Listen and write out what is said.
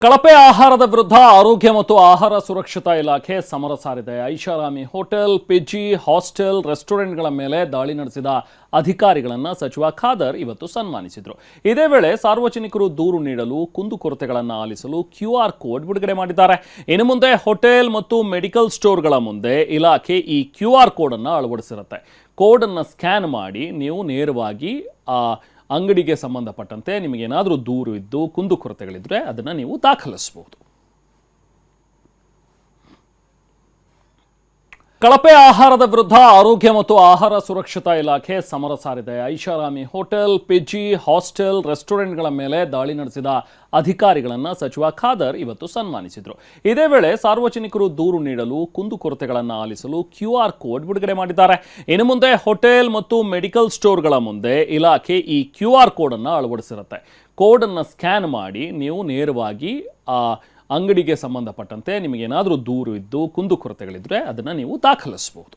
ಕಳಪೆ ಆಹಾರದ ವಿರುದ್ಧ ಆರೋಗ್ಯ ಮತ್ತು ಆಹಾರ ಸುರಕ್ಷತಾ ಇಲಾಖೆ ಸಮರ ಸಾರಿದೆ. ಐಷಾರಾಮಿ ಹೋಟೆಲ್, ಪಿಜಿ, ಹಾಸ್ಟೆಲ್, ರೆಸ್ಟೋರೆಂಟ್ಗಳ ಮೇಲೆ ದಾಳಿ ನಡೆಸಿದ ಅಧಿಕಾರಿಗಳನ್ನು ಸಚಿವ ಖಾದರ್ ಇವತ್ತು ಸನ್ಮಾನಿಸಿದರು. ಇದೇ ವೇಳೆ ಸಾರ್ವಜನಿಕರು ದೂರು ನೀಡಲು, ಕುಂದುಕೊರತೆಗಳನ್ನು ಆಲಿಸಲು QR ಕೋಡ್ ಬಿಡುಗಡೆ ಮಾಡಿದ್ದಾರೆ. ಇನ್ನು ಮುಂದೆ ಹೋಟೆಲ್ ಮತ್ತು ಮೆಡಿಕಲ್ ಸ್ಟೋರ್ಗಳ ಮುಂದೆ ಇಲಾಖೆ ಈ QR ಕೋಡ್ ಅನ್ನು ಅಳವಡಿಸಿರುತ್ತೆ. ಕೋಡ್ ಅನ್ನು ಸ್ಕ್ಯಾನ್ ಮಾಡಿ ನೀವು ನೇರವಾಗಿ ಅಂಗಡಿಗೆ ಸಂಬಂಧಪಟ್ಟಂತೆ ನಿಮಗೇನಾದರೂ ದೂರು ಇದ್ದು ಕುಂದುಕೊರತೆಗಳಿದ್ರೆ ಅದನ್ನು ನೀವು ದಾಖಲಿಸಬಹುದು. ಕಳಪೆ ಆಹಾರದ ವಿರುದ್ಧ ಆರೋಗ್ಯ ಮತ್ತು ಆಹಾರ ಸುರಕ್ಷತಾ ಇಲಾಖೆ ಸಮರ ಸಾರಿದೆ. ಐಷಾರಾಮಿ ಹೋಟೆಲ್, ಪಿಜಿ, ಹಾಸ್ಟೆಲ್, ರೆಸ್ಟೋರೆಂಟ್ಗಳ ಮೇಲೆ ದಾಳಿ ನಡೆಸಿದ ಅಧಿಕಾರಿಗಳನ್ನು ಸಚಿವ ಖಾದರ್ ಇವತ್ತು ಸನ್ಮಾನಿಸಿದರು. ಇದೇ ವೇಳೆ ಸಾರ್ವಜನಿಕರು ದೂರು ನೀಡಲು, ಕುಂದುಕೊರತೆಗಳನ್ನು ಆಲಿಸಲು QR ಕೋಡ್ ಬಿಡುಗಡೆ ಮಾಡಿದ್ದಾರೆ. ಇನ್ನು ಮುಂದೆ ಹೋಟೆಲ್ ಮತ್ತು ಮೆಡಿಕಲ್ ಸ್ಟೋರ್ಗಳ ಮುಂದೆ ಇಲಾಖೆ ಈ QR ಕೋಡ್ ಅನ್ನು ಅಳವಡಿಸಿರುತ್ತೆ. ಕೋಡ್ ಅನ್ನು ಸ್ಕ್ಯಾನ್ ಮಾಡಿ ನೀವು ನೇರವಾಗಿ ಅಂಗಡಿಗೆ ಸಂಬಂಧಪಟ್ಟಂತೆ ನಿಮಗೇನಾದರೂ ದೂರು ಇದ್ದು ಕುಂದುಕೊರತೆಗಳಿದ್ರೆ ಅದನ್ನು ನೀವು ದಾಖಲಿಸಬಹುದು.